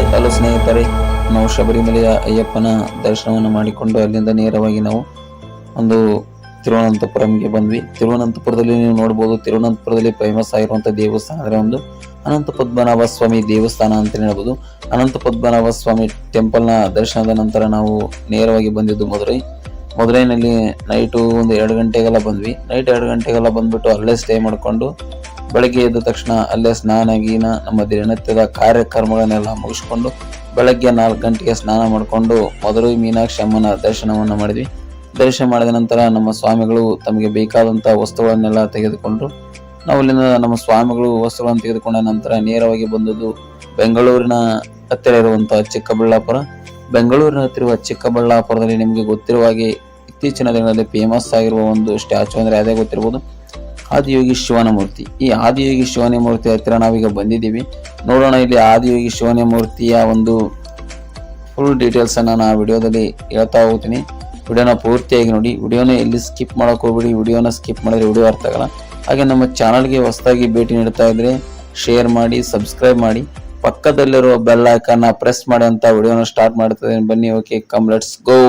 Hi hello ಸ್ನೇಹಿತರೆ, ನಾವು ಶಬರಿಮಲೆಯ ಅಯ್ಯಪ್ಪನ ದರ್ಶನವನ್ನು ಮಾಡಿಕೊಂಡು ಅಲ್ಲಿಂದ ನೇರವಾಗಿ ನಾವು ಒಂದು ತಿರುವನಂತಪುರಂಗೆ ಬಂದ್ವಿ. ತಿರುವನಂತಪುರದಲ್ಲಿ ನೀವು ನೋಡಬಹುದು, ತಿರುವನಂತಪುರದಲ್ಲಿ ಫೇಮಸ್ ಆಗಿರುವಂತಹ ದೇವಸ್ಥಾನ ಅಂದ್ರೆ ಒಂದು ಅನಂತ ಪದ್ಮನಾಭ ಸ್ವಾಮಿ ದೇವಸ್ಥಾನ ಅಂತ ಹೇಳ್ಬೋದು. ಅನಂತ ಪದ್ಮನಾಭ ಸ್ವಾಮಿ ಟೆಂಪಲ್ ನ ದರ್ಶನದ ನಂತರ ನಾವು ನೇರವಾಗಿ ಬಂದಿದ್ದು ಮಧುರೈನಲ್ಲಿ ನೈಟು ಒಂದು 2 ಗಂಟೆಗೆಲ್ಲ ಬಂದ್ವಿ. ನೈಟ್ 2 ಗಂಟೆಗೆಲ್ಲ ಬಂದ್ಬಿಟ್ಟು ಅಲ್ಲೇ ಸ್ಟೇ ಮಾಡಿಕೊಂಡು ಬೆಳಗ್ಗೆ ಎದ್ದ ತಕ್ಷಣ ಅಲ್ಲೇ ಸ್ನಾನ ಗೀನ ನಮ್ಮ ದಿನನಿತ್ಯದ ಕಾರ್ಯಕ್ರಮಗಳನ್ನೆಲ್ಲ ಮುಗಿಸ್ಕೊಂಡು ಬೆಳಗ್ಗೆ 4 ಗಂಟೆಗೆ ಸ್ನಾನ ಮಾಡಿಕೊಂಡು ಮಧುರೈ ಮೀನಾಕ್ಷಿ ಅಮ್ಮನ ದರ್ಶನವನ್ನು ಮಾಡಿದ್ವಿ. ದರ್ಶನ ಮಾಡಿದ ನಂತರ ನಮ್ಮ ಸ್ವಾಮಿಗಳು ತಮಗೆ ಬೇಕಾದಂಥ ವಸ್ತುಗಳನ್ನೆಲ್ಲ ತೆಗೆದುಕೊಂಡು ನಾವು ಅಲ್ಲಿಂದ ನಮ್ಮ ಸ್ವಾಮಿಗಳು ವಸ್ತುಗಳನ್ನು ತೆಗೆದುಕೊಂಡ ನಂತರ ನೇರವಾಗಿ ಬಂದದ್ದು ಬೆಂಗಳೂರಿನ ಹತ್ತಿರ ಇರುವಂತಹ ಚಿಕ್ಕಬಳ್ಳಾಪುರ. ಬೆಂಗಳೂರಿನ ಹತ್ತಿರ ಚಿಕ್ಕಬಳ್ಳಾಪುರದಲ್ಲಿ ನಿಮಗೆ ಗೊತ್ತಿರುವ ಹಾಗೆ ಇತ್ತೀಚಿನ ದಿನಗಳಲ್ಲಿ ಫೇಮಸ್ ಆಗಿರುವ ಒಂದು ಸ್ಟ್ಯಾಚು ಅಂದ್ರೆ ಅದೇ ಗೊತ್ತಿರಬಹುದು, ಆದಿಯೋಗಿ ಶಿವನ ಮೂರ್ತಿ. ಈ ಆದಿಯೋಗಿ ಶಿವನ ಮೂರ್ತಿ ಹತ್ತಿರ ನಾವೀಗ ಬಂದಿದ್ದೀವಿ. ನೋಡೋಣ ಇಲ್ಲಿ ಆದಿಯೋಗಿ ಶಿವನ ಮೂರ್ತಿಯ ಒಂದು ಫುಲ್ ಡೀಟೇಲ್ಸ್ ಅನ್ನ ನಾನು ವಿಡಿಯೋದಲ್ಲಿ ಹೇಳ್ತಾ ಹೋಗ್ತೀನಿ. ವಿಡಿಯೋನ ಪೂರ್ತಿಯಾಗಿ ನೋಡಿ. ವಿಡಿಯೋನ ಎಲ್ಲಿ ಸ್ಕಿಪ್ ಮಾಡಕ್ ಹೋಗ್ಬಿಡಿ. ವಿಡಿಯೋನ ಸ್ಕಿಪ್ ಮಾಡಿದ್ರೆ ವಿಡಿಯೋ ಅರ್ಥ ಆಗಲ್ಲ. ಹಾಗೆ ನಮ್ಮ ಚಾನಲ್ಗೆ ಹೊಸದಾಗಿ ಭೇಟಿ ನೀಡ್ತಾ ಇದ್ರೆ ಶೇರ್ ಮಾಡಿ, ಸಬ್ಸ್ಕ್ರೈಬ್ ಮಾಡಿ, ಪಕ್ಕದಲ್ಲಿರುವ ಬೆಲ್ ಐಕಾನ್ ಪ್ರೆಸ್ ಮಾಡಿ ಅಂತ ವಿಡಿಯೋನ ಸ್ಟಾರ್ಟ್ ಮಾಡ್ತಾ ಇದ್ದೀನಿ. ಬನ್ನಿ, ಓಕೆ, ಕಮ್ ಲೆಟ್ಸ್ ಗೋ.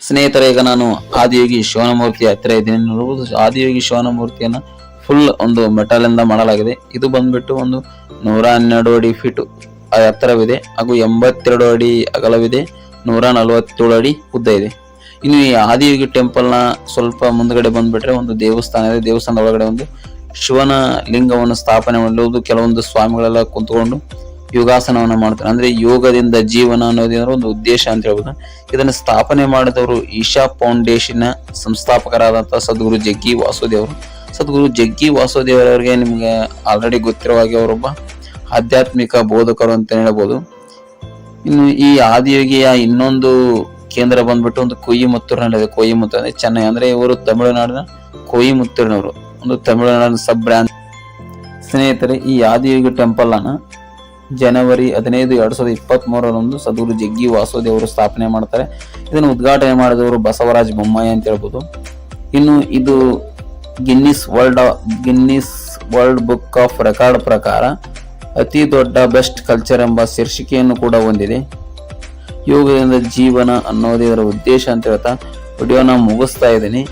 ಸ್ನೇಹಿತರೆ, ಈಗ ನಾನು ಆದಿಯೋಗಿ ಶಿವನ ಮೂರ್ತಿ ಹತ್ತಿರ ಇದ್ದೀನಿ. ನೋಡಬಹುದು, ಆದಿಯೋಗಿ ಶಿವನ ಮೂರ್ತಿಯನ್ನ ಫುಲ್ ಒಂದು ಮೆಟಲ್ ಇಂದ ಮಾಡಲಾಗಿದೆ. ಇದು ಬಂದ್ಬಿಟ್ಟು ಒಂದು 112 ಅಡಿ ಫೀಟ್ ಎತ್ತರವಿದೆ ಹಾಗೂ 82 ಅಡಿ ಅಗಲವಿದೆ, 147 ಅಡಿ ಉದ್ದ ಇದೆ. ಇನ್ನು ಈ ಆದಿಯೋಗಿ ಟೆಂಪಲ್ ನ ಸ್ವಲ್ಪ ಮುಂದ್ಗಡೆ ಬಂದ್ಬಿಟ್ರೆ ಒಂದು ದೇವಸ್ಥಾನ ಇದೆ. ದೇವಸ್ಥಾನದ ಒಳಗಡೆ ಒಂದು ಶಿವನ ಲಿಂಗವನ್ನು ಸ್ಥಾಪನೆ ಮಾಡುವುದು. ಕೆಲವೊಂದು ಸ್ವಾಮಿಗಳೆಲ್ಲ ಕುಂತ್ಕೊಂಡು ಯೋಗಾಸನವನ್ನು ಮಾಡ್ತಾರೆ. ಅಂದ್ರೆ ಯೋಗದಿಂದ ಜೀವನ ಅನ್ನೋದ್ರ ಒಂದು ಉದ್ದೇಶ ಅಂತ ಹೇಳ್ಬೋದು. ಇದನ್ನು ಸ್ಥಾಪನೆ ಮಾಡಿದವರು ಈಶಾ ಫೌಂಡೇಶನ್ ಸಂಸ್ಥಾಪಕರಾದಂತಹ ಸದ್ಗುರು ಜಗ್ಗಿ ವಾಸುದೇವರು. ಸದ್ಗುರು ಜಗ್ಗಿ ವಾಸುದೇವರವರಿಗೆ ನಿಮ್ಗೆ ಆಲ್ರೆಡಿ ಗೊತ್ತಿರುವ ಹಾಗೆ ಅವರೊಬ್ಬ ಆಧ್ಯಾತ್ಮಿಕ ಬೋಧಕರು ಅಂತ ಹೇಳ್ಬೋದು. ಇನ್ನು ಈ ಆದಿಯೋಗಿಯ ಇನ್ನೊಂದು ಕೇಂದ್ರ ಬಂದ್ಬಿಟ್ಟು ಒಂದು ಕೊಯಿಮತ್ತೂರಿನಲ್ಲಿದೆ. ಕೊಯಿಮತ್ತೂರು ಅಂದ್ರೆ ಚೆನ್ನೈ, ಅಂದ್ರೆ ಇವರು ತಮಿಳುನಾಡಿನ ಕೊಯಿಮತ್ತೂರಿನವರು, ಒಂದು ತಮಿಳುನಾಡಿನ ಸಬ್ ಬ್ರಾಂಚ್. ಸ್ನೇಹಿತರೆ, ಈ ಆದಿಯೋಗಿ ಟೆಂಪಲ್ ಅನ್ನ ಜನವರಿ 15, 2023 ಸದ್ಗುರು ಜಗ್ಗಿ ವಾಸುದೇವರು ಸ್ಥಾಪನೆ ಮಾಡ್ತಾರೆ. ಇದನ್ನು ಉದ್ಘಾಟನೆ ಮಾಡಿದವರು ಬಸವರಾಜ ಬೊಮ್ಮಾಯಿ ಅಂತ ಹೇಳ್ಬೋದು. ಇನ್ನು ಇದು Guinness world book of record ಪ್ರಕಾರ ಅತಿ ದೊಡ್ಡ ಬೆಸ್ಟ್ ಕಲ್ಚರ್ ಎಂಬ ಶೀರ್ಷಿಕೆಯನ್ನು ಕೂಡ ಹೊಂದಿದೆ. ಯೋಗದಿಂದ ಜೀವನ ಅನ್ನೋದೇ ಇದರ ಉದ್ದೇಶ ಅಂತ ಹೇಳ್ತಾ ವಿಡಿಯೋನ ಮುಗಿಸ್ತಾ ಇದ್ದೀನಿ.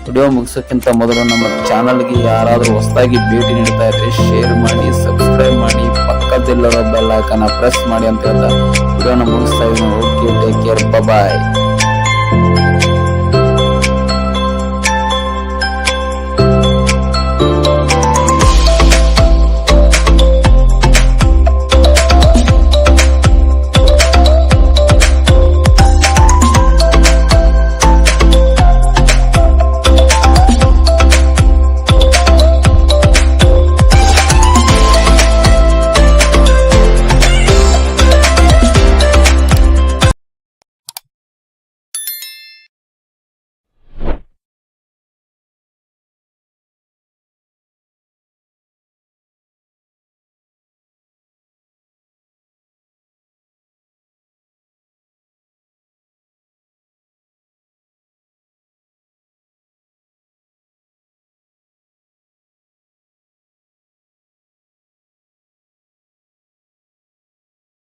ವಿಡಿಯೋ ಮುಗಿಸೋಕ್ಕಿಂತ ಮೊದಲು ನಮ್ಮ ಚಾನಲ್ಗೆ ಯಾರಾದರೂ ಹೊಸದಾಗಿ ಭೇಟಿ ನೀಡ್ತಾ ಇದ್ರೆ ಶೇರ್ ಮಾಡಿ, ಸಬ್ಸ್ಕ್ರೈಬ್ ಮಾಡಿ, ಪಕ್ಕದಲ್ಲಿರೋ ಬೆಲ್ ಐಕಾನ್ ಪ್ರೆಸ್ ಮಾಡಿ ಅಂತ ಹೇಳ್ತಾ ವಿಡಿಯೋನ ಮುಗಿಸ್ತಾ ಇದ್ದೀನಿ. ಓಕೆ, ಟೇಕ್ ಕೇರ್, ಬಾಯ್.